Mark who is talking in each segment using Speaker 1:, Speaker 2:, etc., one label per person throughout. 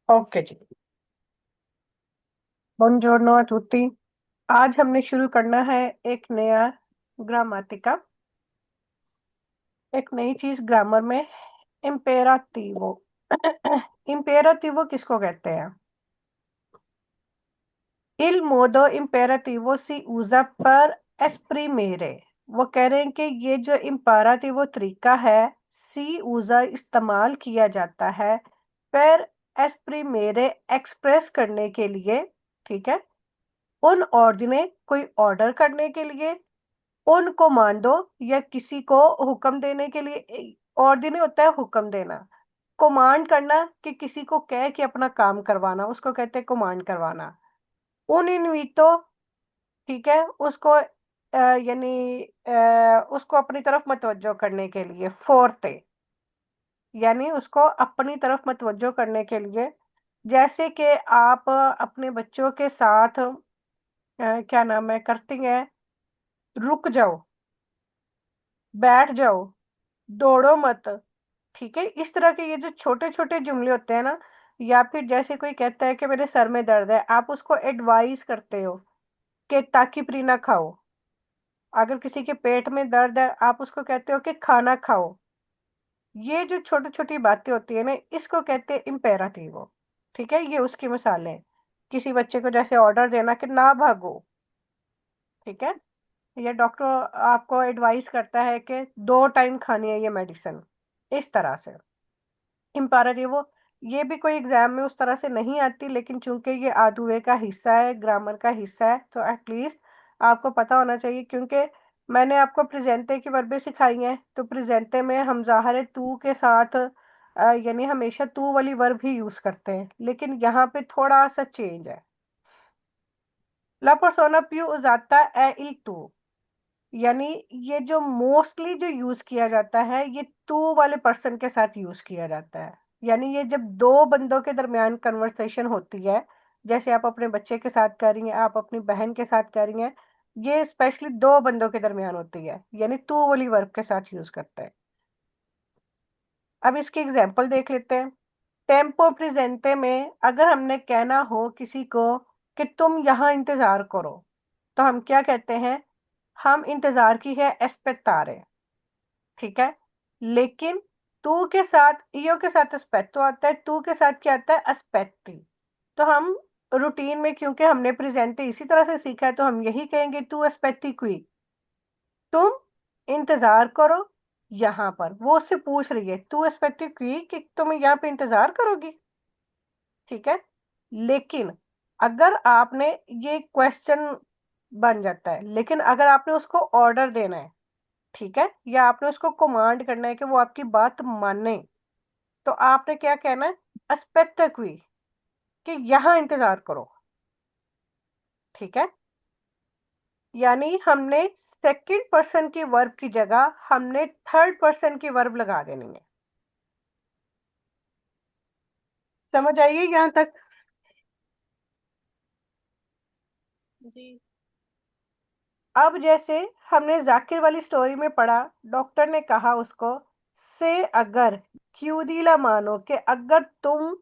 Speaker 1: Okay जी। बुongiorno a tutti। आज हमने शुरू करना है एक नया ग्रामाटिका, एक नई चीज ग्रामर में। इम्पेराटिवो। इम्पेराटिवो किसको कहते हैं? Il modo imperativo si usa per esprimere। वो कह रहे हैं कि ये जो इम्पेराटिवो तरीका है, सी उजा इस्तेमाल किया जाता है पर एस्प्रीमेरे एक्सप्रेस करने के लिए। ठीक है। उन ऑर्डिने कोई ऑर्डर करने के लिए, उन कमांडो या किसी को हुक्म देने के लिए। ऑर्डिने होता है हुक्म देना, कमांड करना कि किसी को कह के अपना काम करवाना, उसको कहते हैं कमांड करवाना। उन इनविटो, ठीक है, उसको यानी उसको अपनी तरफ मतवज्जो करने के लिए। फोर्ते, यानी उसको अपनी तरफ मतवज्जो करने के लिए। जैसे कि आप अपने बच्चों के साथ क्या नाम है करती हैं, रुक जाओ, बैठ जाओ, दौड़ो मत। ठीक है, इस तरह के ये जो छोटे छोटे जुमले होते हैं ना, या फिर जैसे कोई कहता है कि मेरे सर में दर्द है, आप उसको एडवाइस करते हो कि ताकि प्री ना खाओ। अगर किसी के पेट में दर्द है, आप उसको कहते हो कि खाना खाओ। ये जो छोटी छोटी बातें होती है ना, इसको कहते हैं इम्पेराटिव। ठीक है, ये उसकी मिसाल है। किसी बच्चे को जैसे ऑर्डर देना कि ना भागो। ठीक है, या डॉक्टर आपको एडवाइस करता है कि 2 टाइम खानी है ये मेडिसिन, इस तरह से इम्पेरेटिव। ये भी कोई एग्जाम में उस तरह से नहीं आती, लेकिन चूंकि ये आधुए का हिस्सा है, ग्रामर का हिस्सा है, तो एटलीस्ट आपको पता होना चाहिए। क्योंकि मैंने आपको प्रेजेंटे की वर्बें सिखाई हैं, तो प्रेजेंटे में हम ज़ाहिर तू के साथ यानी हमेशा तू वाली वर्ब ही यूज करते हैं, लेकिन यहाँ पे थोड़ा सा चेंज है। ला पर्सोना पिù usata è il tu, यानी ये जो मोस्टली जो यूज किया जाता है, ये तू वाले पर्सन के साथ यूज किया जाता है। यानी ये जब दो बंदों के दरमियान कन्वर्सेशन होती है, जैसे आप अपने बच्चे के साथ कर रही हैं, आप अपनी बहन के साथ कर रही हैं, ये स्पेशली दो बंदों के दरमियान होती है, यानी तू वाली वर्ब के साथ यूज करते हैं। अब इसकी एग्जांपल देख लेते हैं। टेम्पो प्रेजेंटे में अगर हमने कहना हो किसी को कि तुम यहाँ इंतजार करो, तो हम क्या कहते हैं? हम इंतजार की है एस्पेक्टारे। ठीक है, लेकिन तू के साथ, ईओ के साथ एस्पेक्टो आता है, तू के साथ क्या आता है? एस्पेक्टी। तो हम रूटीन में, क्योंकि हमने प्रेजेंट इसी तरह से सीखा है, तो हम यही कहेंगे तू एस्पेक्टी क्वी, तुम इंतजार करो यहाँ पर। वो उससे पूछ रही है तू एस्पेक्टी क्वी कि तुम यहाँ पे इंतजार करोगी। ठीक है, लेकिन अगर आपने, ये क्वेश्चन बन जाता है, लेकिन अगर आपने उसको ऑर्डर देना है, ठीक है, या आपने उसको कमांड करना है कि वो आपकी बात माने, तो आपने क्या कहना है? अस्पेक्ट क्वी, कि यहाँ इंतजार करो। ठीक है, यानी हमने सेकंड पर्सन की वर्ब की जगह हमने थर्ड पर्सन की वर्ब लगा देनी है। समझ आइए यहाँ तक?
Speaker 2: जी।
Speaker 1: अब जैसे हमने जाकिर वाली स्टोरी में पढ़ा, डॉक्टर ने कहा उसको से अगर क्यूदीला मानो, कि अगर तुम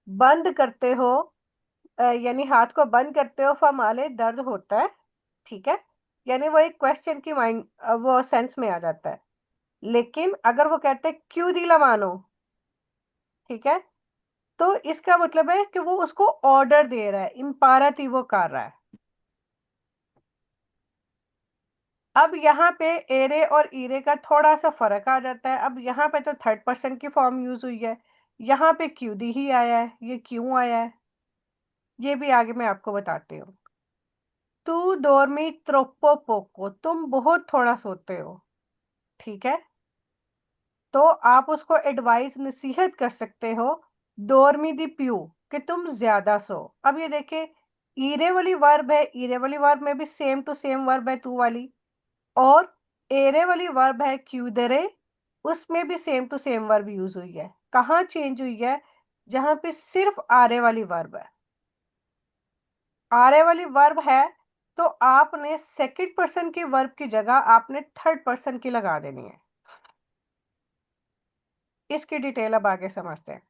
Speaker 1: बंद करते हो, यानी हाथ को बंद करते हो, फमाले दर्द होता है। ठीक है, यानी वो एक क्वेश्चन की माइंड, वो सेंस में आ जाता है। लेकिन अगर वो कहते हैं क्यों दिला मानो, ठीक है, तो इसका मतलब है कि वो उसको ऑर्डर दे रहा है, इम्पाराटिवो कर रहा है। अब यहाँ पे एरे और ईरे का थोड़ा सा फर्क आ जाता है। अब यहाँ पे तो थर्ड पर्सन की फॉर्म यूज हुई है, यहाँ पे क्यों दी ही आया है। ये क्यों आया है, ये भी आगे मैं आपको बताती हूँ। तू dormi troppo poco, तुम बहुत थोड़ा सोते हो। ठीक है, तो आप उसको एडवाइस, नसीहत कर सकते हो, dormi di più, कि तुम ज्यादा सो। अब ये देखे, ईरे वाली वर्ब है, ईरे वाली वर्ब में भी सेम टू सेम वर्ब है तू वाली, और एरे वाली वर्ब है क्यूदरे, उसमें भी same to same verb use हुई है। कहाँ चेंज हुई है? जहां पे सिर्फ आरे वाली वर्ब है। आरे वाली वर्ब है, तो आपने सेकंड पर्सन की वर्ब की जगह आपने थर्ड पर्सन की लगा देनी है। इसकी डिटेल अब आगे समझते हैं।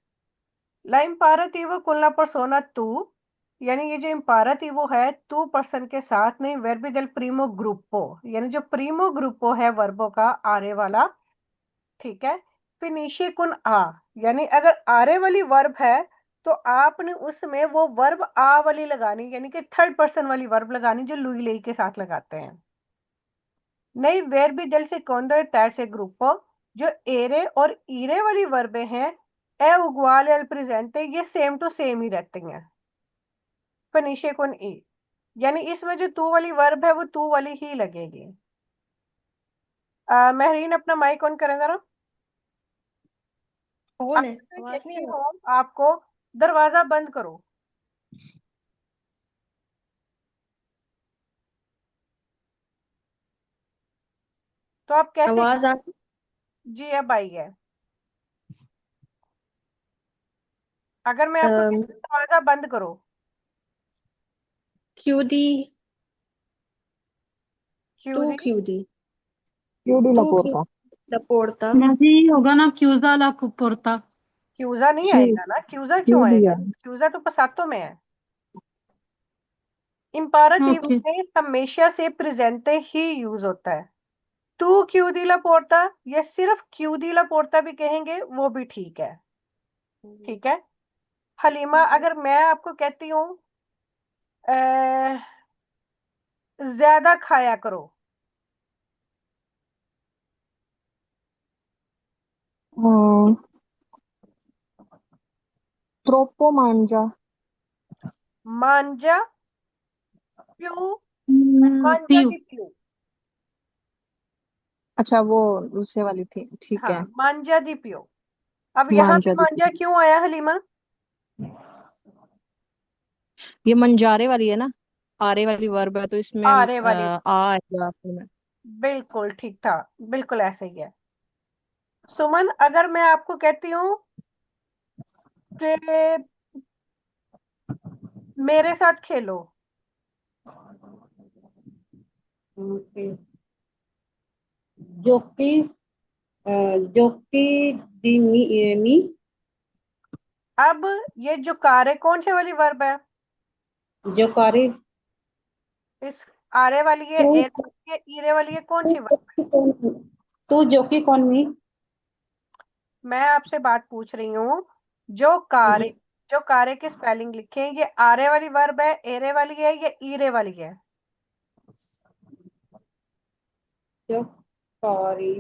Speaker 1: La imperativo con la persona tú, यानी ये जो imperativo है तू पर्सन के साथ नहीं, verbi del primo gruppo, यानी जो primo gruppo है वर्बो का आरे वाला, ठीक है। फिनिशे कुन आ, यानी अगर आरे वाली वर्ब है तो आपने उसमें वो वर्ब आ वाली लगानी, यानी कि थर्ड पर्सन वाली वर्ब लगानी जो लुई लेई के साथ लगाते हैं। नहीं, वेर भी del secondo e terzo gruppo, जो एरे और ईरे वाली वर्बें हैं ए उगवाल एल प्रेजेंटे, ये सेम टू सेम ही रहती हैं। फिनिशे कुन ई, यानी इसमें जो तू वाली वर्ब है वो तू वाली ही लगेगी। महरीन अपना माइक ऑन करें जरा।
Speaker 2: कौन है?
Speaker 1: मैं
Speaker 2: आवाज नहीं
Speaker 1: कहती
Speaker 2: आ रहा।
Speaker 1: हूँ आपको दरवाजा बंद करो, तो आप कैसे?
Speaker 2: आवाज आ
Speaker 1: जी अब आई है। अगर मैं आपको कहती हूँ दरवाजा बंद करो।
Speaker 2: क्यों दी?
Speaker 1: क्यों
Speaker 2: तू
Speaker 1: दी?
Speaker 2: क्यों दी?
Speaker 3: Chiudi la
Speaker 2: तू क्यों
Speaker 3: porta.
Speaker 2: लपोड़ता?
Speaker 4: जी होगा ना, chiusa la porta।
Speaker 1: क्यूजा नहीं
Speaker 3: Sì,
Speaker 1: आएगा ना, क्यूजा क्यों आएगा?
Speaker 3: chiudi.
Speaker 1: क्यूजा तो पसातो में है। इम्पराटिव
Speaker 4: ओके।
Speaker 1: में हमेशा से प्रेजेंटे ही यूज होता है। तू क्यों दिला पोर्ता या सिर्फ क्यों दिला पोर्ता भी कहेंगे वो भी ठीक है। ठीक है। हलीमा,
Speaker 2: जी।
Speaker 1: अगर मैं आपको कहती हूँ ज्यादा खाया करो।
Speaker 3: Mm, troppo mangia.
Speaker 1: मांजा प्यू, मांजा
Speaker 4: पीयू।
Speaker 1: दी प्यू।
Speaker 3: अच्छा वो दूसरे वाली थी, ठीक
Speaker 1: हाँ,
Speaker 3: है।
Speaker 1: मांजा दी प्यू। अब यहाँ पे
Speaker 3: मांजा
Speaker 1: मांजा
Speaker 3: दी।
Speaker 1: क्यों आया हलीमा?
Speaker 3: ये मंजारे वाली है ना, आरे वाली वर्ब है तो इसमें
Speaker 1: आरे वाली,
Speaker 3: आ आएगा आखिर में।
Speaker 1: बिल्कुल ठीक था, बिल्कुल ऐसे ही है। सुमन, अगर मैं आपको कहती हूँ कि मेरे साथ खेलो।
Speaker 5: ओके। जोकी जोकी दी मी।
Speaker 1: अब ये जो कार है कौन से वाली वर्ब है?
Speaker 5: जोकारी।
Speaker 1: इस आरे वाली है,
Speaker 5: तू
Speaker 1: एर वाली है, ईरे वाली है, कौन
Speaker 5: तू
Speaker 1: सी वर्ब है?
Speaker 5: जोकी कौन तू जोकी कौन मी।
Speaker 1: मैं आपसे बात पूछ रही हूँ, जो कार,
Speaker 5: जी।
Speaker 1: जो कारे की स्पेलिंग लिखे हैं, ये आरे वाली वर्ब है, एरे वाली है या ईरे वाली है?
Speaker 5: जोकारी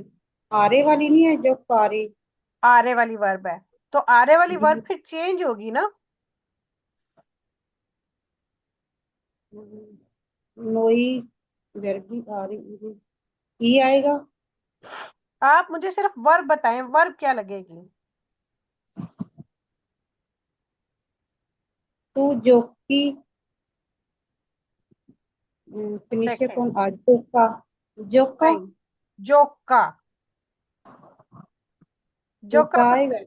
Speaker 5: आरे वाली नहीं है जोकारी।
Speaker 1: आरे वाली वर्ब है, तो आरे वाली वर्ब फिर चेंज होगी ना।
Speaker 5: नोई गर्गी आ रही ई आएगा।
Speaker 1: आप मुझे सिर्फ वर्ब बताएं, वर्ब क्या लगेगी?
Speaker 5: तू जोकी फिनिश
Speaker 1: देखें,
Speaker 5: कौन आ जोका। जोका।
Speaker 1: नहीं, जोका, जोका
Speaker 5: जोका
Speaker 1: कुछ,
Speaker 5: आएगा।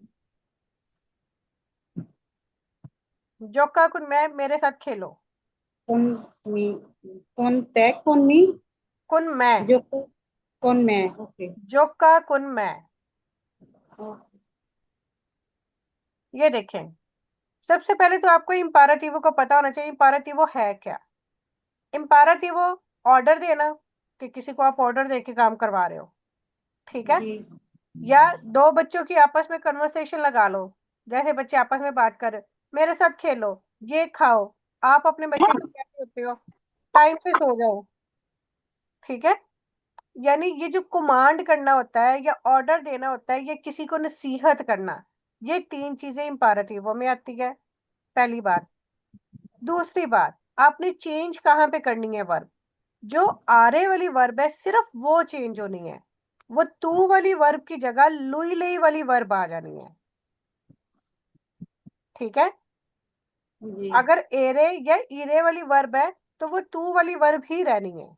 Speaker 1: जोका कुछ, मैं मेरे साथ खेलो।
Speaker 5: कौन मी कौन तय कौन मी।
Speaker 1: कुन मैं,
Speaker 5: जोका कौन मैं। ओके।
Speaker 1: जोका कुन मैं। ये देखें, सबसे पहले तो आपको इम्पाराटिवो को पता होना चाहिए इम्पाराटिवो है क्या। इम्पाराटिवो ऑर्डर देना, कि किसी को आप ऑर्डर दे के काम करवा रहे हो, ठीक है।
Speaker 5: जी।
Speaker 1: या दो बच्चों की आपस में कन्वर्सेशन लगा लो, जैसे बच्चे आपस में बात कर रहे, मेरे साथ खेलो, ये खाओ, आप अपने बच्चे को क्या होते हो, टाइम से सो जाओ, ठीक है। यानी ये जो कमांड करना होता है या ऑर्डर देना होता है या किसी को नसीहत करना, ये तीन चीजें इम्पारेटिव में आती है, पहली बात। दूसरी बात, आपने चेंज कहाँ पे करनी है वर्ब, जो आरे वाली वर्ब है सिर्फ वो चेंज होनी है, वो तू वाली वर्ब की जगह लुई लई वाली वर्ब आ जानी है, ठीक है।
Speaker 5: जी।
Speaker 1: अगर एरे या ईरे वाली वर्ब है तो वो तू वाली वर्ब ही रहनी है।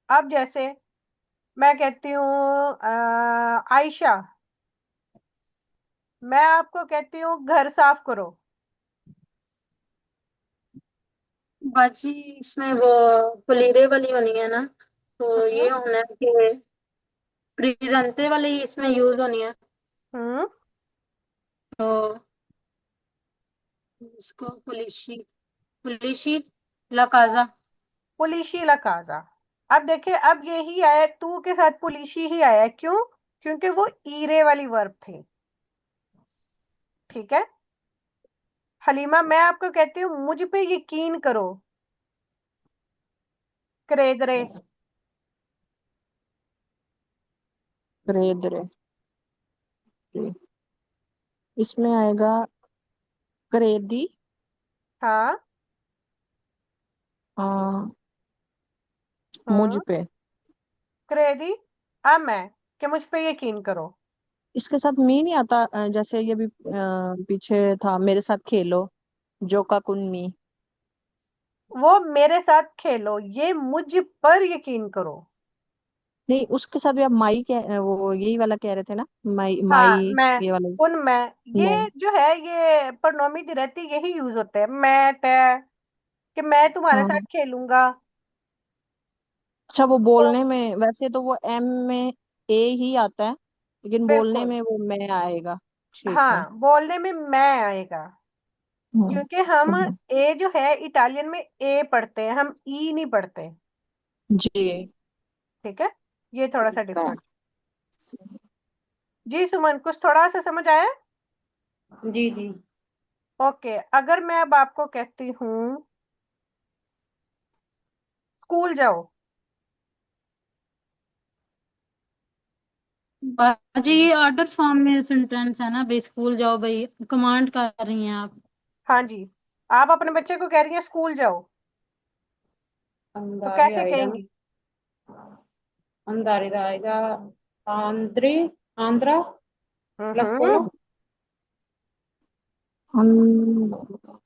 Speaker 1: अब जैसे मैं कहती हूँ आयशा, मैं आपको कहती हूँ घर साफ करो।
Speaker 4: बाजी इसमें वो फुलीरे वाली होनी है ना, तो ये
Speaker 1: हम्म,
Speaker 4: होना है कि प्रेजेंटे वाली इसमें यूज होनी है,
Speaker 1: हम्म
Speaker 4: तो इसको पुलिशी, पुलिशी ला काजा।
Speaker 1: पुलिशी ला काजा। अब देखिए, अब यही आया तू के साथ पुलिशी ही आया, क्यों? क्योंकि वो ईरे वाली वर्ब थी। ठीक है हलीमा, मैं आपको कहती हूँ मुझ पे यकीन करो। क्रेदरे।
Speaker 3: क्रेदरे, इसमें आएगा क्रेदी।
Speaker 1: हाँ।
Speaker 3: आ, मुझ
Speaker 1: हम्म
Speaker 3: पे।
Speaker 1: क्रेदी। अब मैं कि मुझ पे यकीन करो।
Speaker 3: इसके साथ मी नहीं आता, जैसे ये भी पीछे था, मेरे साथ खेलो, जोका कुन्मी।
Speaker 1: वो मेरे साथ खेलो, ये मुझ पर यकीन करो।
Speaker 3: नहीं, उसके साथ भी आप माई कह, वो यही वाला कह रहे थे ना, माई
Speaker 1: हाँ
Speaker 3: माई,
Speaker 1: मैं,
Speaker 3: ये वाला।
Speaker 1: मैं,
Speaker 3: मैं,
Speaker 1: ये जो है ये प्रोनोमी रहती यही यूज होते हैं, मैं तय, कि मैं तुम्हारे साथ
Speaker 3: हाँ।
Speaker 1: खेलूंगा।
Speaker 3: अच्छा, वो
Speaker 1: तो
Speaker 3: बोलने में वैसे तो वो एम में ए ही आता है, लेकिन बोलने
Speaker 1: बिल्कुल,
Speaker 3: में वो मैं आएगा। ठीक है।
Speaker 1: हाँ बोलने में मैं आएगा। क्योंकि हम
Speaker 3: समझ।
Speaker 1: ए जो है इटालियन में ए पढ़ते हैं, हम ई नहीं पढ़ते।
Speaker 3: जी।
Speaker 1: ठीक है, ये थोड़ा सा
Speaker 3: मैं।
Speaker 1: डिफरेंट। जी सुमन, कुछ थोड़ा सा समझ आया?
Speaker 5: जी जी।
Speaker 1: ओके, अगर मैं अब आपको कहती हूँ स्कूल जाओ।
Speaker 4: बाजी ये ऑर्डर फॉर्म में सेंटेंस है ना भाई, स्कूल जाओ भाई, कमांड कर रही हैं आप।
Speaker 1: हाँ जी, आप अपने बच्चे को कह रही हैं स्कूल जाओ, तो
Speaker 5: अंधारे
Speaker 1: कैसे
Speaker 5: आएगा ना,
Speaker 1: कहेंगी?
Speaker 5: अंधारे का आएगा आंध्रे, आंध्रा प्लस
Speaker 1: हम्म
Speaker 5: बोलो।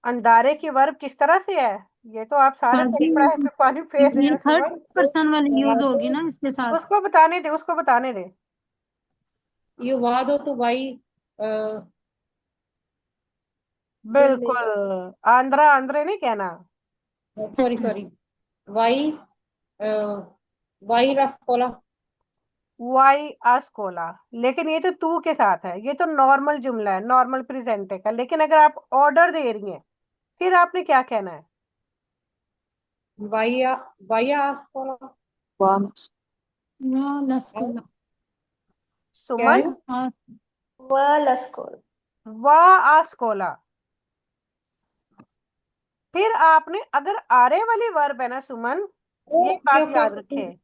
Speaker 1: अंधारे की वर्ब किस तरह से है? ये तो आप सारे
Speaker 4: बाजी
Speaker 1: पढ़ी पढ़ाई पे पानी फेर रहे
Speaker 4: ये
Speaker 1: हैं
Speaker 4: थर्ड
Speaker 1: सुमन।
Speaker 4: पर्सन वाली यूज होगी ना इसके साथ।
Speaker 1: उसको बताने दे, उसको बताने दे।
Speaker 5: ये वाद हो तो भाई
Speaker 1: बिल्कुल, आंध्रा आंध्रे नहीं कहना।
Speaker 5: सॉरी सॉरी, वाई वाई रसकोला।
Speaker 1: वाई आस्कोला। लेकिन ये तो तू के साथ है, ये तो नॉर्मल जुमला है, नॉर्मल प्रेजेंट का। लेकिन अगर आप ऑर्डर दे रही हैं, फिर आपने क्या कहना है?
Speaker 5: वाई वाई रसकोला।
Speaker 3: वाह।
Speaker 4: वाह लस्कुला।
Speaker 5: क्या
Speaker 1: सुमन,
Speaker 5: है?
Speaker 4: और
Speaker 2: Wallace
Speaker 1: वाह आस्कोला। फिर आपने, अगर आरे वाली वर्ब है ना सुमन, ये
Speaker 5: ओके
Speaker 1: बात
Speaker 5: ओके
Speaker 1: याद
Speaker 5: ओके।
Speaker 1: रखें।
Speaker 5: फिर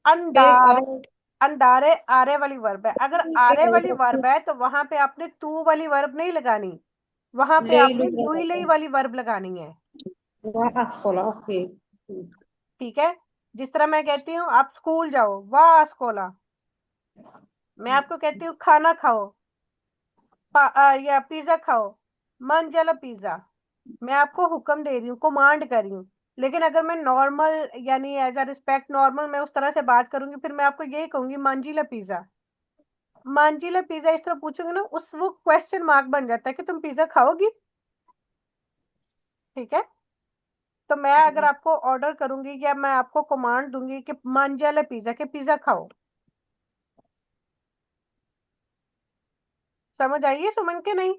Speaker 1: अंधारे, अंधारे आरे वाली वर्ब है। अगर आरे वाली वर्ब है तो वहां पे आपने तू वाली वर्ब नहीं लगानी, वहां पे
Speaker 5: ले लो
Speaker 1: आपने लुई लई वाली वर्ब लगानी है।
Speaker 5: वाई रसकोला ओके।
Speaker 1: ठीक है, जिस तरह मैं कहती हूँ आप स्कूल जाओ, वाह स्कूला। मैं आपको कहती हूँ खाना खाओ, या पिज्जा खाओ, मन जला पिज्जा। मैं आपको हुक्म दे रही हूँ, कमांड कर रही हूँ। लेकिन अगर मैं नॉर्मल, यानी एज अ रिस्पेक्ट नॉर्मल मैं उस तरह से बात करूंगी, फिर मैं आपको यही कहूंगी मांजीला पिज्जा। मांजीला पिज्जा इस तरह पूछूंगी ना, उस वो क्वेश्चन मार्क बन जाता है कि तुम पिज्जा खाओगी। ठीक है, तो मैं अगर आपको ऑर्डर करूंगी या मैं आपको कमांड दूंगी कि मांजिला पिज्जा, के पिज्जा खाओ, समझ आइए सुमन के नहीं?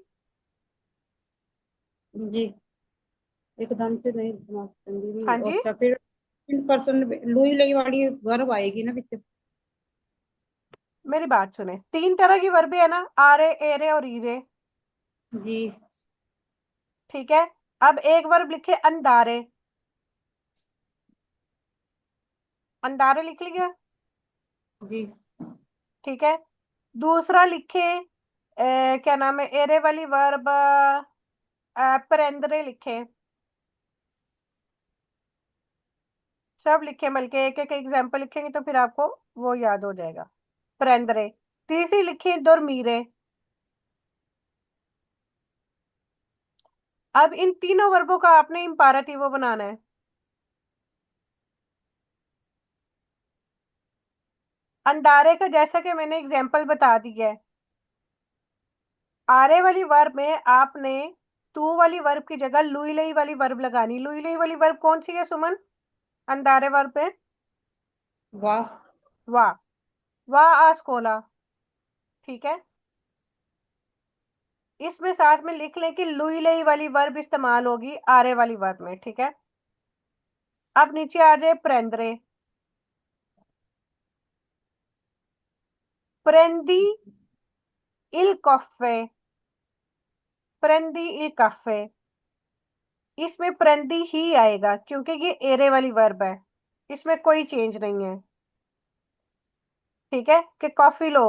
Speaker 5: जी, एकदम से नहीं दिमाग चंदी
Speaker 1: हाँ
Speaker 5: नहीं। और
Speaker 1: जी,
Speaker 5: क्या फिर इन पर्सन लुई लई वाली वर्ब आएगी ना पीछे।
Speaker 1: मेरी बात सुने, तीन तरह की वर्बें है ना, आरे एरे और ईरे।
Speaker 5: जी
Speaker 1: ठीक है, अब एक वर्ब लिखे अंधारे। अंधारे लिख लिया।
Speaker 5: जी
Speaker 1: ठीक है, दूसरा लिखे क्या नाम है, एरे वाली वर्ब, परेंद्रे लिखे। सब लिखे, बल्कि एक एक एग्जाम्पल लिखेंगे तो फिर आपको वो याद हो जाएगा। परेंद्रे। तीसरी लिखी दोरमीरे। अब इन तीनों वर्बों का आपने इम्पाराटिवो बनाना है। अंधारे का जैसा कि मैंने एग्जाम्पल बता दिया है, आरे वाली वर्ब में आपने तू वाली वर्ब की जगह लुई लई वाली वर्ब लगानी। लुई लई वाली वर्ब कौन सी है सुमन, अंधारे वर्ब पे?
Speaker 5: वाह
Speaker 1: वाह, वाह आ स्कोला। ठीक है, इसमें साथ में लिख लें कि लुई लई वाली वर्ब इस्तेमाल होगी आरे वाली वर्ब में। ठीक है, अब नीचे आ जाए प्रेंद्रे। प्रेंदी इल कॉफे, प्रेंदी इल कॉफे, इसमें प्रेंदी ही आएगा क्योंकि ये एरे वाली वर्ब है, इसमें कोई चेंज नहीं है। ठीक है, कि कॉफी लो।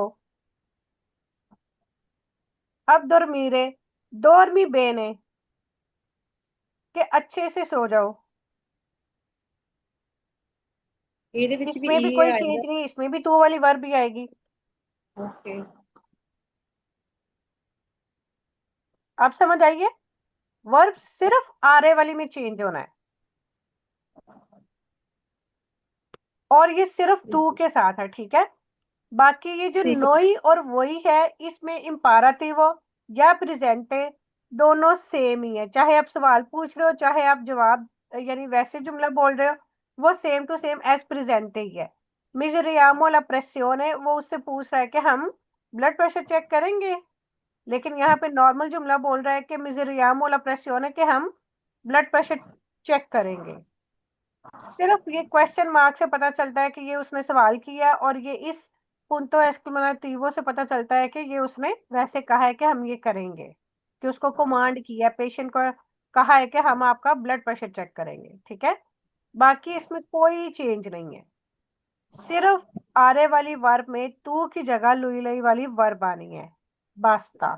Speaker 1: अब dormire, dormi bene, कि अच्छे से सो जाओ।
Speaker 5: ਇਹਦੇ ਵਿੱਚ ਵੀ
Speaker 1: इसमें भी
Speaker 5: ਈ
Speaker 1: कोई
Speaker 5: ਆਏਗਾ।
Speaker 1: चेंज नहीं, इसमें भी तो वाली वर्ब भी आएगी।
Speaker 5: ओके,
Speaker 1: अब समझ आइए, वर्ब सिर्फ आरे वाली में चेंज होना है, और ये सिर्फ तू के साथ है। ठीक है, बाकी ये जो
Speaker 5: ठीक है।
Speaker 1: नोई और वही है, इसमें इम्पाराटिव या प्रेजेंटे दोनों सेम ही है। चाहे आप सवाल पूछ रहे हो, चाहे आप जवाब यानी वैसे जुमला बोल रहे हो, वो सेम टू सेम एज प्रेजेंटे ही है। मिजरियामो ला प्रेसियोने, वो उससे पूछ रहा है कि हम ब्लड प्रेशर चेक करेंगे, लेकिन यहाँ पे नॉर्मल जुमला बोल रहा है कि मिजरियामो ला प्रेसियोने, कि हम ब्लड प्रेशर चेक करेंगे। सिर्फ ये क्वेश्चन मार्क से पता चलता है कि ये उसने सवाल किया, और ये इस पुंतो एस्क्लेमेटिवो से पता चलता है कि ये उसने वैसे कहा है कि हम ये करेंगे, कि उसको कमांड किया, पेशेंट को कहा है कि हम आपका ब्लड प्रेशर चेक करेंगे। ठीक है, बाकी इसमें कोई चेंज नहीं है, सिर्फ आरे वाली वर्ब में तू की जगह लुई लई वाली वर्ब आनी है, बास्ता।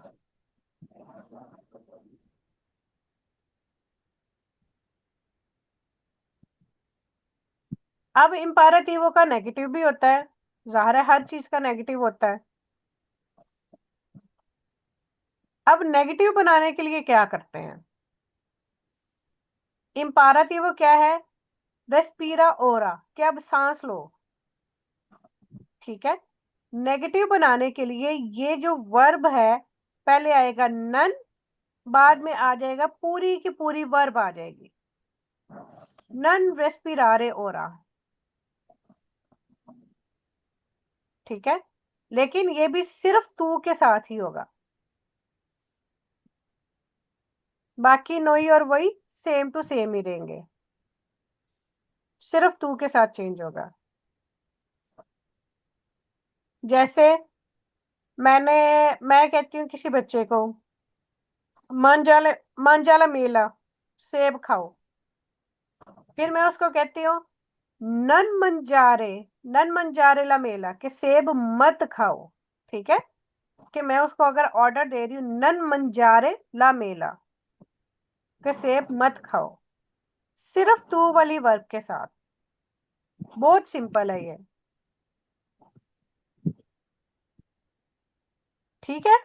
Speaker 1: अब इम्पेरेटिवो का नेगेटिव भी होता है, जाहिर है हर चीज का नेगेटिव होता है। अब नेगेटिव बनाने के लिए क्या करते हैं, इम्पेरेटिव क्या है, रेस्पिरा ओरा, कि अब सांस लो। ठीक है, नेगेटिव बनाने के लिए ये जो वर्ब है, पहले आएगा नन, बाद में आ जाएगा पूरी की पूरी वर्ब आ जाएगी, नन रेस्पिरारे ओरा। ठीक है, लेकिन ये भी सिर्फ तू के साथ ही होगा, बाकी नोई और वही सेम टू सेम ही रहेंगे, सिर्फ तू के साथ चेंज होगा। जैसे मैं कहती हूँ किसी बच्चे को, मंजाला मंजाला मेला, सेब खाओ, फिर मैं उसको कहती हूँ नन मंजारे, नन मंजारे ला मेला, कि सेब मत खाओ। ठीक है, कि मैं उसको अगर ऑर्डर दे रही हूँ नन मंजारे ला मेला, कि सेब मत खाओ, सिर्फ तू वाली वर्ब के साथ। बहुत सिंपल है ये। ठीक है,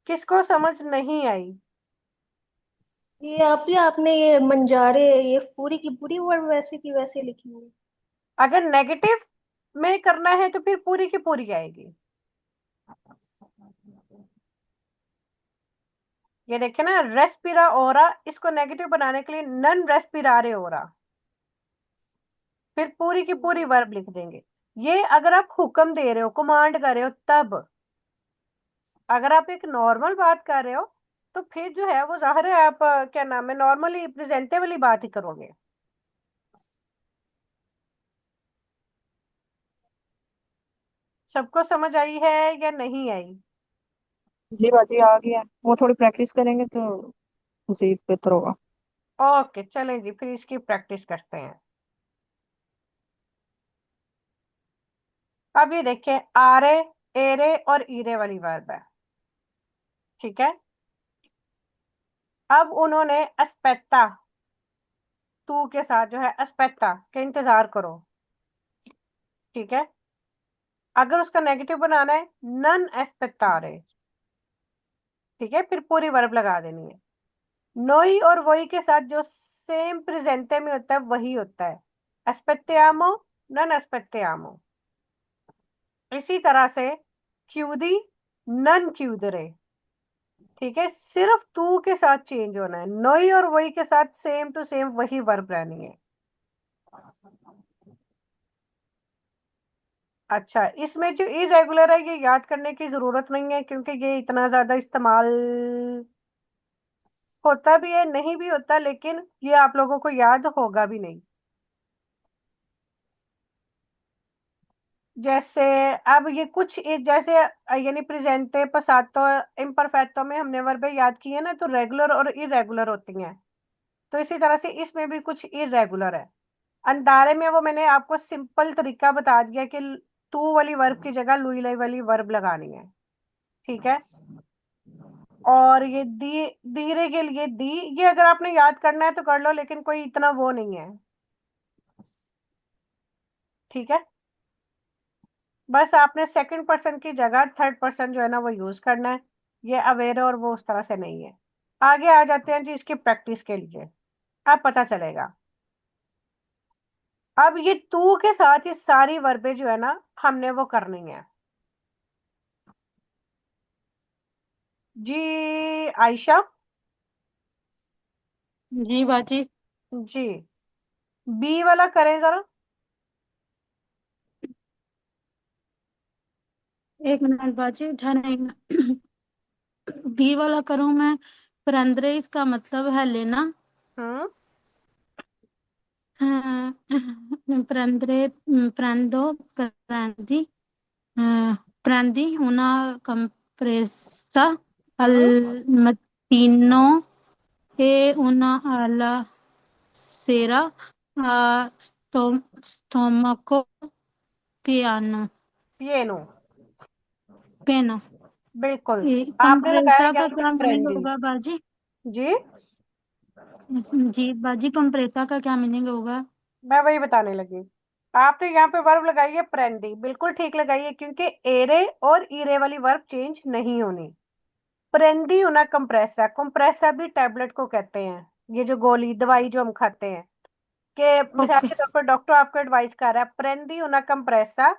Speaker 1: किसको समझ नहीं आई?
Speaker 2: ये आप ही आपने ये मंजारे, ये पूरी की पूरी वर्ड वैसे की वैसे लिखेंगे।
Speaker 1: अगर नेगेटिव में करना है तो फिर पूरी की पूरी आएगी। ये देखे ना, रेस्पिरा ओरा, इसको नेगेटिव बनाने के लिए नन रेस्पिरारे ओरा, फिर पूरी की पूरी वर्ब लिख देंगे। ये अगर आप हुक्म दे रहे हो, कमांड कर रहे हो तब। अगर आप एक नॉर्मल बात कर रहे हो तो फिर जो है वो जाहिर है आप क्या नाम है, नॉर्मली प्रेजेंटेबल ही बात ही करोगे। सबको समझ आई है या नहीं आई?
Speaker 3: जी बाजी आ गया, वो थोड़ी प्रैक्टिस करेंगे तो मजीद बेहतर होगा।
Speaker 1: ओके, चलें जी, फिर इसकी प्रैक्टिस करते हैं। अब ये देखें, आरे, एरे और ईरे वाली वर्ब है। ठीक है, अब उन्होंने अस्पेक्टा, तू के साथ जो है अस्पेक्टा के इंतजार करो। ठीक है, अगर उसका नेगेटिव बनाना है नन एस्पेक्टारे। ठीक है, फिर पूरी वर्ब लगा देनी है। नोई और वही के साथ जो सेम प्रेजेंटे में होता है वही होता है, एस्पेक्टियामो, नन एस्पेक्टियामो। इसी तरह से क्यूदी, नन क्यूदरे। ठीक है, सिर्फ तू के साथ चेंज होना है, नोई और वही के साथ सेम टू सेम वही वर्ब रहनी है। अच्छा, इसमें जो इरेगुलर है ये याद करने की जरूरत नहीं है, क्योंकि ये इतना ज्यादा इस्तेमाल होता भी है, नहीं भी होता, लेकिन ये आप लोगों को याद होगा भी नहीं। जैसे अब ये कुछ जैसे यानी प्रेजेंटे पसातो इम्परफेक्टो में हमने वर्बे याद किए ना, तो रेगुलर और इरेगुलर होती हैं। तो इसी तरह से इसमें भी कुछ इरेगुलर है। अंदारे में वो मैंने आपको सिंपल तरीका बता दिया कि तू वाली वर्ब की जगह लुई लाई वाली वर्ब लगानी है। ठीक है। और ये दी, धीरे के लिए दी, ये अगर आपने याद करना है तो कर लो, लेकिन कोई इतना वो नहीं है। ठीक है। बस आपने सेकंड पर्सन की जगह थर्ड पर्सन जो है ना वो यूज करना है। ये अवेयर है और वो उस तरह से नहीं है। आगे आ जाते हैं जी इसकी प्रैक्टिस के लिए। अब पता चलेगा। अब ये तू के साथ ये सारी वर्बे जो है ना हमने वो करनी है। जी आयशा।
Speaker 4: जी बाजी।
Speaker 1: जी बी वाला करें जरा।
Speaker 4: एक मिनट बाजी, उठाना एक मिनट। बी वाला करूं मैं। प्रंद्रे इसका मतलब है लेना।
Speaker 1: हम्म।
Speaker 4: हाँ, प्रंद्रे, प्रंदो, प्रंदी, prendi una compresa al
Speaker 1: hmm.
Speaker 4: mattino e una alla sera a stomaco piano
Speaker 1: पिएनो।
Speaker 4: pieno।
Speaker 1: बिल्कुल। आपने लगाया
Speaker 4: कंप्रेसा का
Speaker 1: यहाँ पे
Speaker 4: क्या मीनिंग
Speaker 1: ब्रांडी।
Speaker 4: होगा बाजी?
Speaker 1: जी
Speaker 4: जी बाजी, कंप्रेसा का क्या मीनिंग होगा?
Speaker 1: मैं वही बताने लगी। आपने यहाँ पे वर्ब लगाई है प्रेंडी, बिल्कुल ठीक लगाई है, क्योंकि एरे और ईरे वाली वर्ब चेंज नहीं होनी। प्रेंडी होना कंप्रेसा, कंप्रेसा भी टैबलेट को कहते हैं। ये जो गोली दवाई जो हम खाते हैं, कि मिसाल
Speaker 4: ओके।
Speaker 1: के तौर पर डॉक्टर आपको एडवाइस कर रहा है प्रेंडी होना कंप्रेसा,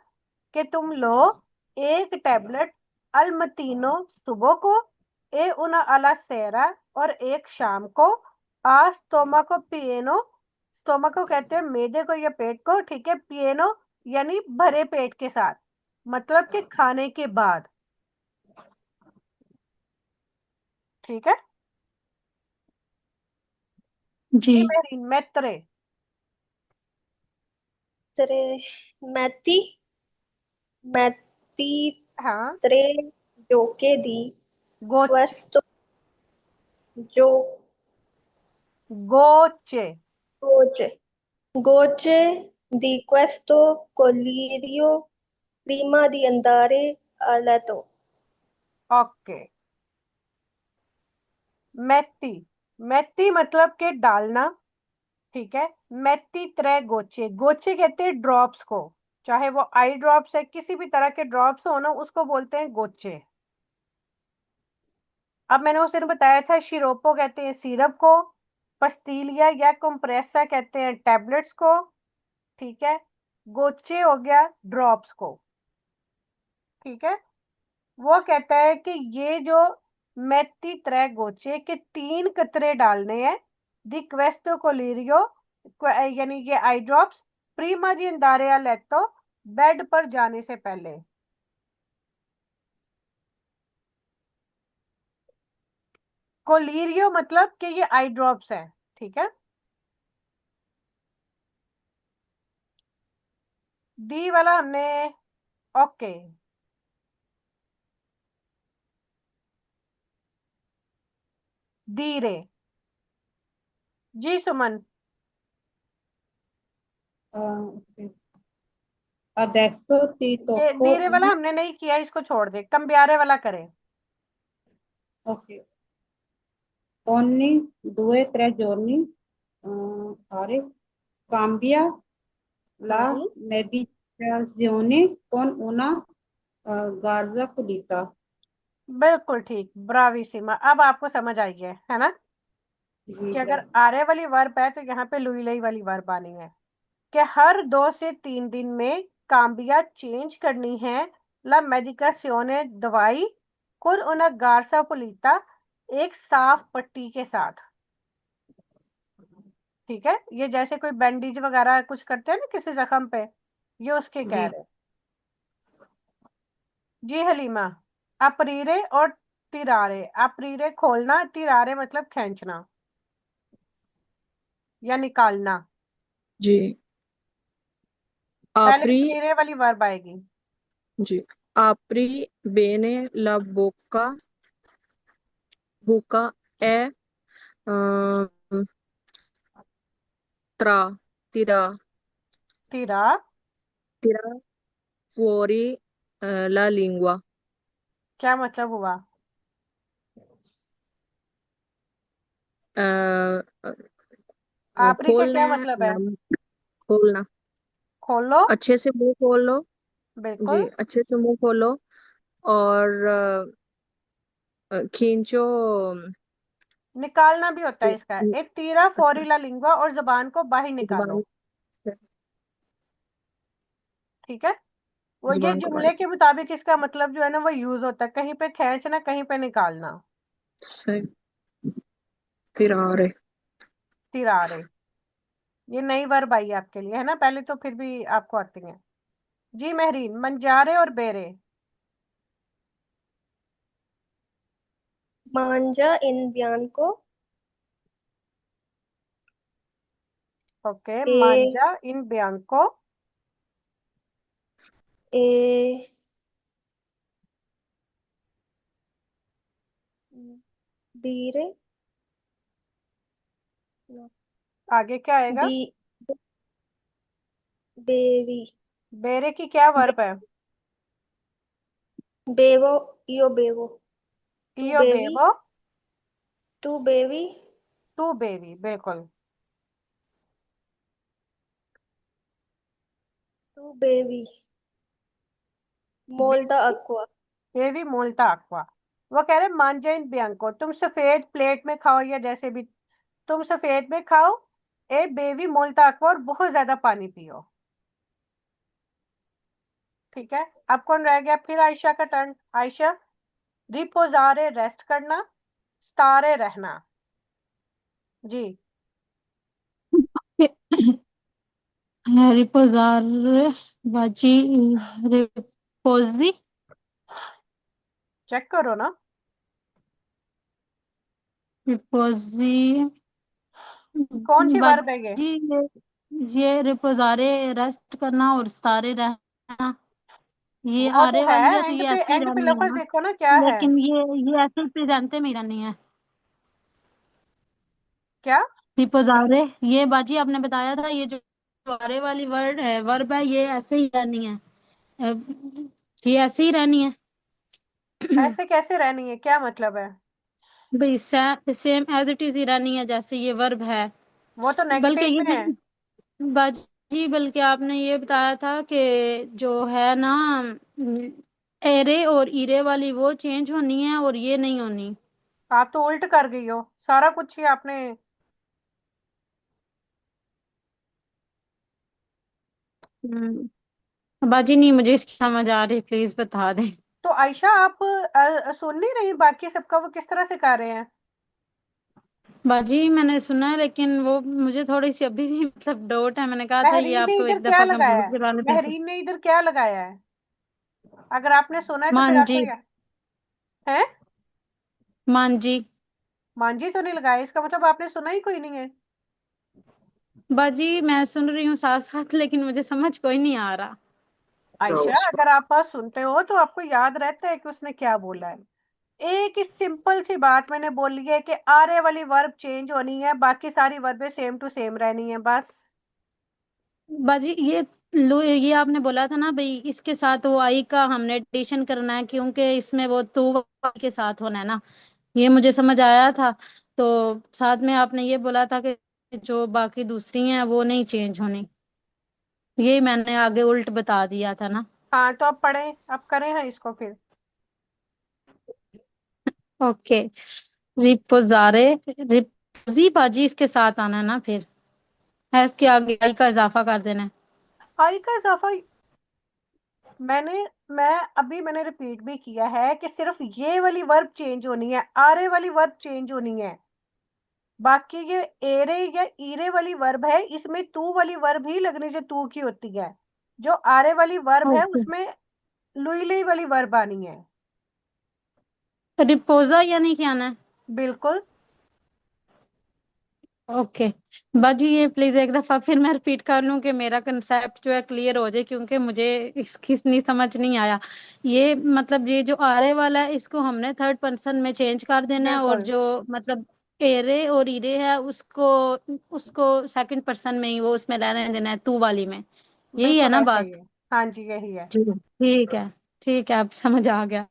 Speaker 1: कि तुम लो एक टैबलेट अल्मतीनो सुबह को, ए उना अला सेरा और एक शाम को, आ स्टोमा को पिएनो, स्टोमा को कहते हैं मेदे को या पेट को, ठीक है, पिएनो यानी भरे पेट के साथ, मतलब कि खाने के बाद। ठीक है।
Speaker 4: जी
Speaker 1: जी मेहरीन मैत्रे।
Speaker 2: त्रे मैती मैती
Speaker 1: हाँ।
Speaker 2: त्रे gioche di
Speaker 1: गोच
Speaker 2: questo gioco
Speaker 1: गोचे।
Speaker 2: gioche di questo collirio prima di andare a letto।
Speaker 1: Okay. मेथी, मेथी मतलब के डालना। ठीक है। मेथी त्रे गोचे, गोचे कहते हैं ड्रॉप्स को, चाहे वो आई ड्रॉप्स है, किसी भी तरह के ड्रॉप्स हो ना उसको बोलते हैं गोचे। अब मैंने उस दिन बताया था शिरोपो कहते हैं सिरप को, पस्तीलिया या कंप्रेसा कहते हैं टैबलेट्स को। ठीक है। गोचे हो गया ड्रॉप्स को। ठीक है। वो कहता है कि ये जो मेथी त्रै गोचे के 3 कतरे डालने हैं, दी क्वेस्टो कोलिरियो यानी ये आई ड्रॉप्स, प्रीमा दी अंदारे लेतो, बेड पर जाने से पहले। कोलिरियो मतलब कि ये आई ड्रॉप्स है। ठीक है। डी वाला हमने ओके। धीरे। जी सुमन।
Speaker 5: ok. Adesso ti
Speaker 1: ये
Speaker 5: tocco
Speaker 1: धीरे वाला हमने नहीं किया, इसको छोड़ दे, कम्बियारे वाला करें।
Speaker 5: ok. Ogni 2 o 3 giorni fare cambia la
Speaker 1: हम्म।
Speaker 5: medicazione con una garza pulita।
Speaker 1: बिल्कुल ठीक, ब्रावीसिमा। अब आपको समझ आई है ना,
Speaker 5: जी
Speaker 1: कि
Speaker 5: सर।
Speaker 1: अगर आरे वाली वर्ब है तो यहाँ पे लुई लई वाली वर्ब आनी है, कि हर 2 से 3 दिन में काम्बिया चेंज करनी है, ला मेडिकासियोने दवाई, कुर उना गार्सा पुलीता, एक साफ पट्टी के साथ। ठीक है। ये जैसे कोई बैंडेज वगैरह कुछ करते हैं ना किसी जख्म पे, ये उसके कह
Speaker 5: जी
Speaker 1: रहे हैं। जी हलीमा, अपरीरे और तिरारे। अपरीरे खोलना, तिरारे मतलब खींचना या निकालना।
Speaker 3: जी।
Speaker 1: पहले
Speaker 3: आपरी।
Speaker 1: अपरीरे वाली वर्ब आएगी।
Speaker 3: जी। आपरी बेने ला बोका बुका ए अ, त्रा तिरा
Speaker 1: तिरा
Speaker 3: तिरा fuori la lingua।
Speaker 1: क्या मतलब हुआ?
Speaker 3: अ,
Speaker 1: आपरी का
Speaker 3: खोलना
Speaker 1: क्या मतलब है?
Speaker 3: खोलना।
Speaker 1: खोलो।
Speaker 3: अच्छे से मुंह खोलो। जी,
Speaker 1: बिल्कुल।
Speaker 3: अच्छे से मुंह खोलो। और खींचो।
Speaker 1: निकालना भी होता है इसका।
Speaker 3: ज-
Speaker 1: एक तीरा फोरिला लिंगुआ, और जबान को बाहर निकालो।
Speaker 3: जुबान से।
Speaker 1: ठीक है। वो ये
Speaker 3: जुबान को
Speaker 1: जुमले के
Speaker 3: बाहर।
Speaker 1: मुताबिक इसका मतलब जो है ना वो यूज होता है, कहीं पे खींचना, कहीं पे निकालना।
Speaker 3: सही। तिरारे।
Speaker 1: तिरारे। ये नई वर्ब आई है आपके लिए, है ना? पहले तो फिर भी आपको आती है। जी महरीन, मंजारे और बेरे।
Speaker 2: मांझा इन बियांको
Speaker 1: ओके,
Speaker 2: ए
Speaker 1: मांजा इन बियांको।
Speaker 2: ए बीरे नो,
Speaker 1: आगे क्या आएगा?
Speaker 2: बी बेवी
Speaker 1: बेरे की क्या
Speaker 2: बे,
Speaker 1: वर्ब है?
Speaker 2: बेवो यो बेवो टू
Speaker 1: इयो
Speaker 2: बेवी
Speaker 1: बेबो।
Speaker 2: टू बेवी
Speaker 1: टू बेबी, बिल्कुल।
Speaker 2: टू बेवी मोल्टा अक्वा।
Speaker 1: बेबी मोल्टा aqua। वो कह रहे मांजा इन बियांको, तुम सफेद प्लेट में खाओ या जैसे भी, तुम सफेद में खाओ। ए बेबी मोल्टा aqua, और बहुत ज्यादा पानी पियो। ठीक है। अब कौन रह गया फिर? आयशा का टर्न। आयशा, रिपोजारे रेस्ट करना, स्तारे रहना। जी।
Speaker 4: रिपोज़ार बाजी रिपोजी
Speaker 1: चेक करो ना।
Speaker 4: रिपोजी
Speaker 1: कौन सी वर्ब है ये?
Speaker 4: बाजी ये रिपोज़ारे रेस्ट करना और सारे रहना, ये
Speaker 1: वो तो
Speaker 4: आरे
Speaker 1: है,
Speaker 4: वाली है तो
Speaker 1: एंड
Speaker 4: ये
Speaker 1: पे
Speaker 4: ऐसे ही
Speaker 1: एंड पे
Speaker 4: रहनी है
Speaker 1: लफ्ज
Speaker 4: ना।
Speaker 1: देखो ना क्या है।
Speaker 4: लेकिन ये ऐसे ही प्रेजेंट में ही रहनी है।
Speaker 1: क्या?
Speaker 4: रिपोज़ारे, ये बाजी आपने बताया था, ये जो आरे वाली वर्ब है ये ऐसे ही रहनी है। अ, ये ऐसे ही रहनी है।
Speaker 1: ऐसे कैसे रहनी है, क्या मतलब है?
Speaker 4: भाई सेम एज इट इज ही रहनी है जैसे ये वर्ब है।
Speaker 1: वो तो
Speaker 4: बल्कि
Speaker 1: नेगेटिव
Speaker 4: ये
Speaker 1: में है।
Speaker 4: नहीं बाजी, बल्कि आपने ये बताया था कि जो है ना एरे और इरे वाली वो चेंज होनी है और ये नहीं होनी।
Speaker 1: आप तो उल्ट कर गई हो, सारा कुछ ही आपने।
Speaker 4: बाजी नहीं मुझे इसकी समझ आ रही, प्लीज बता दें।
Speaker 1: तो आयशा, आप सुन नहीं रही बाकी सबका वो किस तरह से कर रहे हैं?
Speaker 4: बाजी मैंने सुना है लेकिन वो मुझे थोड़ी सी अभी भी मतलब डाउट है, मैंने कहा था ये
Speaker 1: महरीन ने
Speaker 4: आपको
Speaker 1: इधर
Speaker 4: एक
Speaker 1: क्या
Speaker 4: दफा
Speaker 1: लगाया
Speaker 4: कंप्लीट
Speaker 1: है?
Speaker 4: करा लेते थे।
Speaker 1: महरीन ने इधर क्या लगाया है? अगर आपने सुना है तो फिर आपको
Speaker 4: मांझी।
Speaker 1: है।
Speaker 4: मांझी।
Speaker 1: मांझी तो नहीं लगाया, इसका मतलब आपने सुना ही कोई नहीं है।
Speaker 4: बाजी मैं सुन रही हूँ साथ साथ लेकिन मुझे समझ कोई नहीं आ रहा।
Speaker 1: आयशा, अगर आप बात सुनते हो तो आपको याद रहता है कि उसने क्या बोला है। एक ही सिंपल सी बात मैंने बोली है कि आरे वाली वर्ब चेंज होनी है, बाकी सारी वर्बें सेम टू सेम रहनी है, बस।
Speaker 4: बाजी ये लो, ये आपने बोला था ना भाई इसके साथ वो आई का हमने एडिशन करना है क्योंकि इसमें वो तो के साथ होना है ना, ये मुझे समझ आया था। तो साथ में आपने ये बोला था कि जो बाकी दूसरी हैं वो नहीं चेंज होनी, ये मैंने आगे उल्ट बता दिया था ना।
Speaker 1: हाँ, तो अब पढ़ें, अब करें हैं इसको फिर।
Speaker 4: ओके। रिपोजारे रिपोजी बाजी इसके साथ आना है ना, फिर है इसके आगे आई का इजाफा कर देना है।
Speaker 1: आई का इजाफा। मैंने मैंने रिपीट भी किया है कि सिर्फ ये वाली वर्ब चेंज होनी है, आरे वाली वर्ब चेंज होनी है। बाकी ये एरे या ईरे वाली वर्ब है, इसमें तू वाली वर्ब ही लगनी जो तू की होती है। जो आरे वाली वर्ब है
Speaker 4: ओके।
Speaker 1: उसमें लुई लुई वाली वर्ब आनी है।
Speaker 4: रिपोजा यानी क्या आना है?
Speaker 1: बिल्कुल।
Speaker 4: ओके। बाजी ये प्लीज एक दफा फिर मैं रिपीट कर लूं कि मेरा कंसेप्ट जो है क्लियर हो जाए, क्योंकि मुझे इसकी इतनी समझ नहीं आया। ये मतलब ये जो आरे वाला है इसको हमने थर्ड पर्सन में चेंज कर देना है, और
Speaker 1: बिल्कुल
Speaker 4: जो मतलब एरे और इरे है उसको उसको सेकंड पर्सन में ही वो उसमें रहने देना है, तू वाली में। यही है
Speaker 1: बिल्कुल
Speaker 4: ना
Speaker 1: ऐसा ही
Speaker 4: बात?
Speaker 1: है। हाँ जी यही है।
Speaker 4: जी ठीक है। ठीक है, अब समझ आ गया।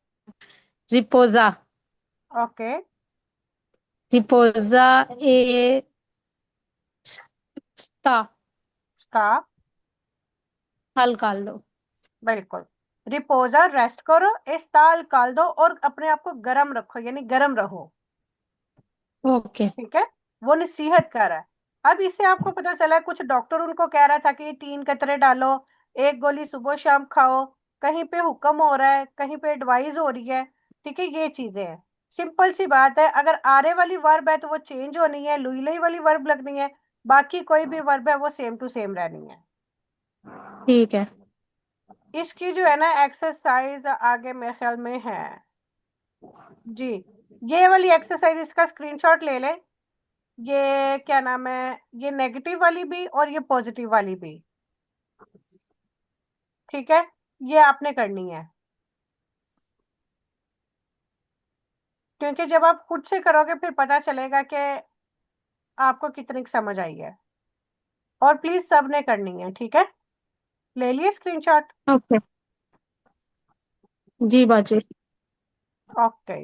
Speaker 4: रिपोजा।
Speaker 1: ओके।
Speaker 4: रिपोजा ए स्ता।
Speaker 1: स्टॉप।
Speaker 4: हल कर लो।
Speaker 1: बिल्कुल। रिपोजा रेस्ट करो, इस ताल काल दो और अपने आप को गर्म रखो यानी गर्म रहो।
Speaker 4: ओके।
Speaker 1: ठीक है। वो नसीहत कर रहा है। अब इससे आपको पता चला है कुछ डॉक्टर उनको कह रहा था कि ये 3 कतरे डालो, एक गोली सुबह शाम खाओ, कहीं पे हुक्म हो रहा है, कहीं पे एडवाइस हो रही है। ठीक है, ये चीजें हैं। सिंपल सी बात है, अगर आरे वाली वर्ब है तो वो चेंज होनी है, लुई लुई वाली वर्ब लगनी है। बाकी कोई भी वर्ब है वो सेम टू सेम रहनी है।
Speaker 4: ठीक है।
Speaker 1: इसकी जो है ना एक्सरसाइज आगे मेरे ख्याल में है। जी। ये वाली एक्सरसाइज इसका स्क्रीनशॉट ले ले। ये क्या नाम है, ये नेगेटिव वाली भी और ये पॉजिटिव वाली भी। ठीक है। ये आपने करनी है, क्योंकि जब आप खुद से करोगे फिर पता चलेगा कि आपको कितनी समझ आई है। और प्लीज सबने करनी है, ठीक है। ले लिए स्क्रीनशॉट?
Speaker 4: ओके। जी बाजी।
Speaker 1: ओके।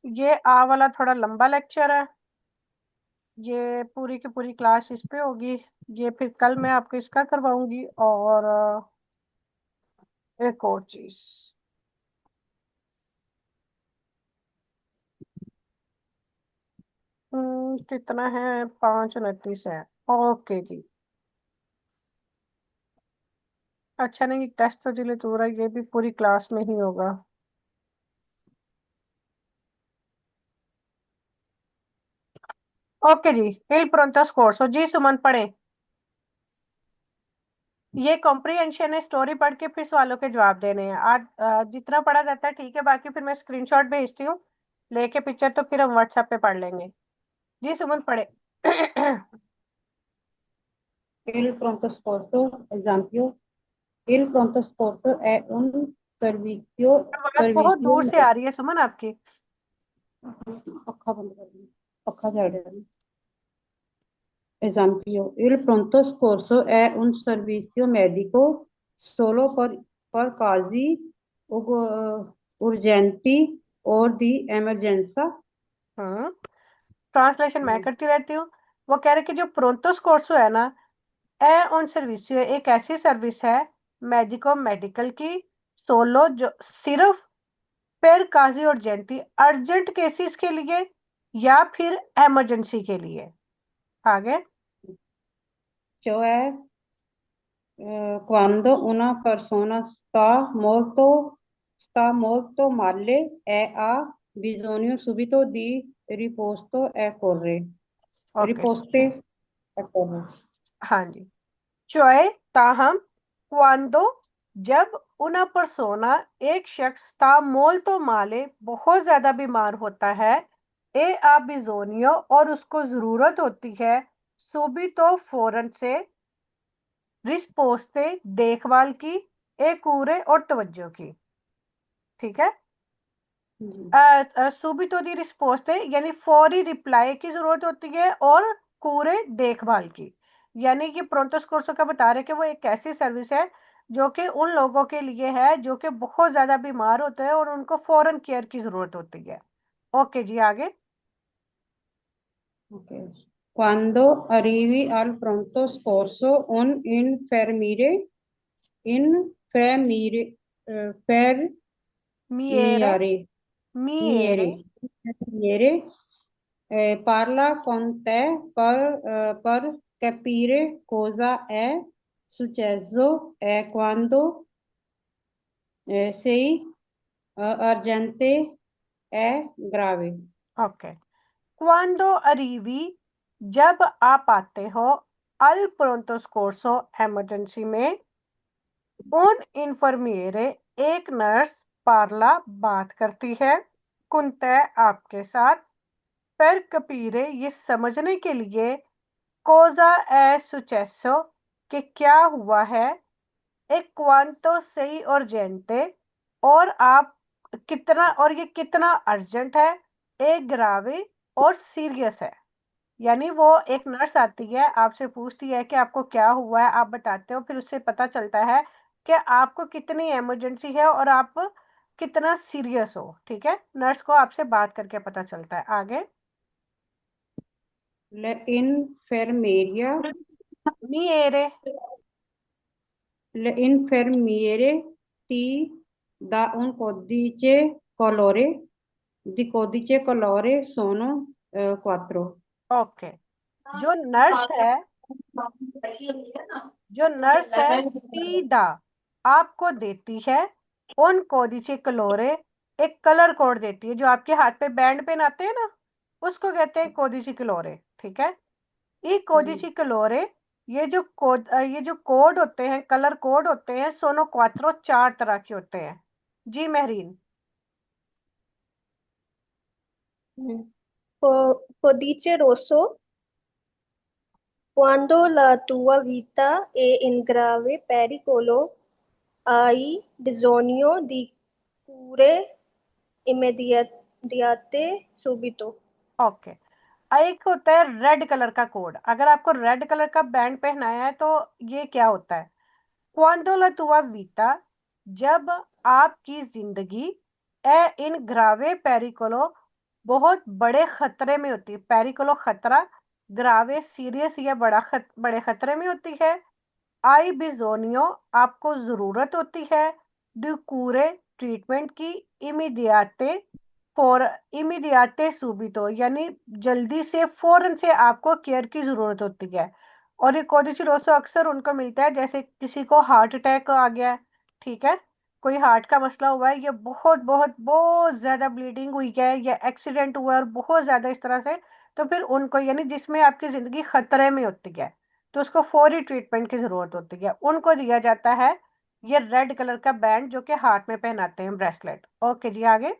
Speaker 1: ये आ वाला थोड़ा लंबा लेक्चर है, ये पूरी की पूरी क्लास इस पे होगी। ये फिर कल मैं आपको इसका करवाऊंगी। और एक और चीज। कितना है, 5:29 है। ओके जी। अच्छा नहीं, टेस्ट तो डिलीट हो रहा है, ये भी पूरी क्लास में ही होगा। ओके जी। इल प्रोंतो स्कोर्सो जी, सुमन पढ़े। ये कॉम्प्रिहेंशन है, स्टोरी पढ़ के फिर सवालों के जवाब देने हैं आज। जितना पढ़ा जाता है ठीक है, बाकी फिर मैं स्क्रीनशॉट भेजती हूँ लेके पिक्चर, तो फिर हम व्हाट्सएप पे पढ़ लेंगे। जी सुमन पढ़े।
Speaker 5: Il pronto soccorso, esempio, il pronto soccorso è un
Speaker 1: आवाज बहुत
Speaker 5: servizio
Speaker 1: दूर से आ रही है सुमन आपकी।
Speaker 5: पक्का बंद कर दूँ, पक्का साइड है। Esempio, il pronto soccorso è un servizio medico solo per casi urgenti o di emergenza।
Speaker 1: हम्म। ट्रांसलेशन मैं करती रहती हूँ। वो कह रहे कि जो प्रोंतो स्कोर्सो है ना, ए उन सर्विस एक ऐसी सर्विस है, मेडिको मेडिकल की, सोलो जो सिर्फ, पर काजी और जेंटी अर्जेंट केसेस के लिए या फिर इमरजेंसी के लिए। आगे।
Speaker 5: Cioè, quando una persona sta molto male e ha bisogno subito di riposto e corre.
Speaker 1: Okay.
Speaker 5: Riposte e corre.
Speaker 1: हाँ जी। चॉय ताहम, क्वांदो जब, उना परसोना एक शख्स ता मोल्तो माले बहुत ज्यादा बीमार होता है, ए आ बिजोनियो और उसको जरूरत होती है, सुबी तो फौरन से, रिस्पोस्ते देखभाल की, ए कूरे और तवज्जो की। ठीक है। सुबितो दी रिस्पोस्ते यानी फौरी रिप्लाई की जरूरत होती है, और कूरे देखभाल की। यानी कि प्रोंटोस कोर्सो का बता रहे कि वो एक ऐसी सर्विस है जो कि उन लोगों के लिए है जो कि बहुत ज्यादा बीमार होते हैं और उनको फौरन केयर की जरूरत होती है। ओके जी, आगे।
Speaker 5: Ok. Quando arrivi al pronto soccorso, un infermiere,
Speaker 1: मिएरे। मिएरे।
Speaker 5: miere, infermiere, parla con te per capire cosa è successo e quando sei urgente e grave.
Speaker 1: Okay. Quando arrivi, जब आप आते हो, al pronto soccorso emergency में, un infermiere एक nurse पार्ला बात करती है, कुंते आपके साथ, per capire ये समझने के लिए, cosa è successo कि क्या हुआ है, e quanto sei urgente और आप कितना और ये कितना अर्जेंट है, एक ग्रावे और सीरियस है। यानी वो एक नर्स आती है, आपसे पूछती है कि आपको क्या हुआ है, आप बताते हो, फिर उससे पता चलता है कि आपको कितनी इमरजेंसी है और आप कितना सीरियस हो। ठीक है, नर्स को आपसे बात करके पता चलता है। आगे,
Speaker 5: l'infermeria
Speaker 1: मिएरे,
Speaker 5: l'infermiere ti dà un codice colore sono 4।
Speaker 1: Okay. जो नर्स है जो नर्स है सीधा आपको देती है उन कोडिचे कलोरे, एक कलर कोड देती है, जो आपके हाथ पे बैंड पहनाते हैं ना, उसको कहते हैं कोडिची कलोरे। ठीक है, ये कोडिची कलोरे, ये जो कोड होते हैं, कलर कोड होते हैं, सोनो क्वात्रो, 4 तरह के होते हैं। जी Mehreen.
Speaker 2: Codice rosso, quando la tua vita è in grave pericolo, hai bisogno di cure immediate subito।
Speaker 1: Okay, एक होता है रेड कलर का कोड। अगर आपको रेड कलर का बैंड पहनाया है तो ये क्या होता है, क्वांडो ला तुआ वीता, जब आपकी जिंदगी ए इन ग्रावे पेरिकोलो, बहुत बड़े खतरे में होती है। पेरिकोलो खतरा, ग्रावे सीरियस या बड़े खतरे में होती है। आई बिजोनियो आपको जरूरत होती है, ड्यूकूरे ट्रीटमेंट की, इमीडियाते फॉर इमीडियाते सूबितो यानी जल्दी से, फौरन से आपको केयर की जरूरत होती है। और ये कोडिचिरोसो अक्सर उनको मिलता है जैसे किसी को हार्ट अटैक आ गया है, ठीक है, कोई हार्ट का मसला हुआ है, या बहुत बहुत बहुत ज्यादा ब्लीडिंग हुई है, या एक्सीडेंट हुआ है और बहुत ज्यादा इस तरह से, तो फिर उनको, यानी जिसमें आपकी जिंदगी खतरे में होती है, तो उसको फौरी ट्रीटमेंट की जरूरत होती है, उनको दिया जाता है ये रेड कलर का बैंड जो कि हाथ में पहनाते हैं, ब्रेसलेट। ओके जी, आगे।